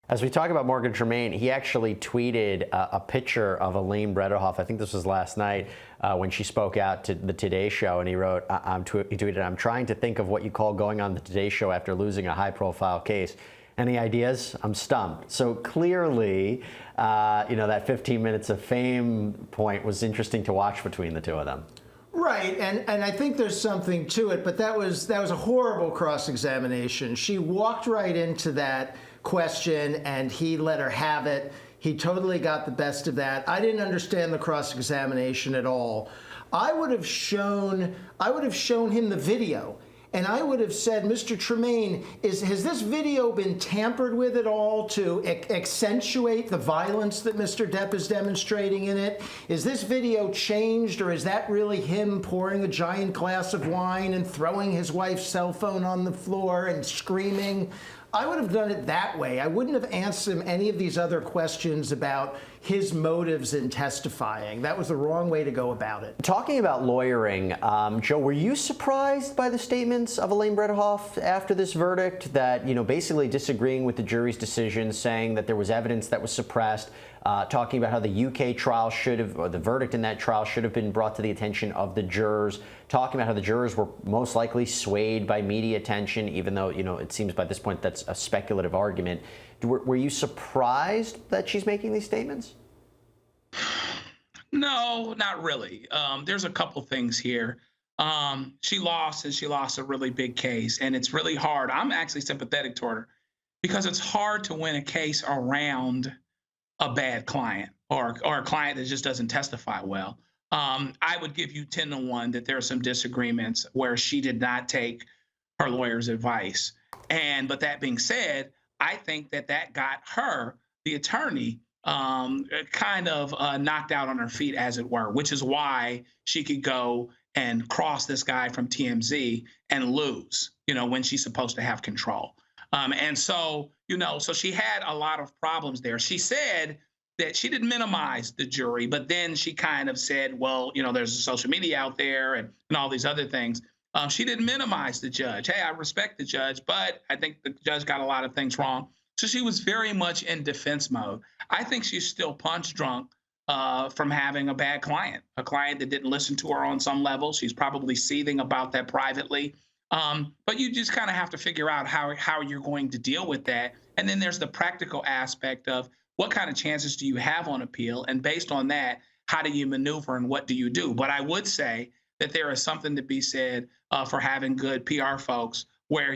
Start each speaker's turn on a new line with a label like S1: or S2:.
S1: As we talk about Morgan Tremaine, he actually tweeted a picture of Elaine Bredehoff. I think this was last night when she spoke out to the Today Show, and he wrote, he tweeted, "I'm trying to think of what you call going on the Today Show after losing a high-profile case. Any ideas? I'm stumped." So clearly, that 15 minutes of fame point was interesting to watch between the two of them.
S2: Right, and I think there's something to it, but that was a horrible cross-examination. She walked right into that question, and he let her have it. He totally got the best of that. I didn't understand the cross-examination at all. I would have shown him the video. And I would have said, Mr. Tremaine, has this video been tampered with at all to accentuate the violence that Mr. Depp is demonstrating in it? Is this video changed, or is that really him pouring a giant glass of wine and throwing his wife's cell phone on the floor and screaming? I would have done it that way. I wouldn't have asked him any of these other questions about his motives in testifying. That was the wrong way to go about it.
S1: Talking about lawyering, Joe, were you surprised by the statements of Elaine Bredehoff after this verdict that, basically disagreeing with the jury's decision, saying that there was evidence that was suppressed, talking about how the UK trial or the verdict in that trial should have been brought to the attention of the jurors, talking about how the jurors were most likely swayed by media attention, even though, it seems by this point that's a speculative argument. Were you surprised that she's making these statements?
S3: No, not really. There's a couple things here. She lost, and she lost a really big case, and it's really hard. I'm actually sympathetic toward her because it's hard to win a case around a bad client or a client that just doesn't testify well. I would give you 10-1 that there are some disagreements where she did not take her lawyer's advice. But that being said, I think that got her, the attorney, kind of knocked out on her feet, as it were, which is why she could go and cross this guy from TMZ and lose, when she's supposed to have control. So she had a lot of problems there. She said that she didn't minimize the jury, but then she kind of said, well, there's social media out there and all these other things. She didn't minimize the judge. Hey, I respect the judge, but I think the judge got a lot of things wrong. So she was very much in defense mode. I think she's still punch drunk from having a bad client, a client that didn't listen to her on some level. She's probably seething about that privately. But you just kind of have to figure out how you're going to deal with that. And then there's the practical aspect of what kind of chances do you have on appeal? And based on that, how do you maneuver and what do you do? But I would say that there is something to be said for having good PR folks where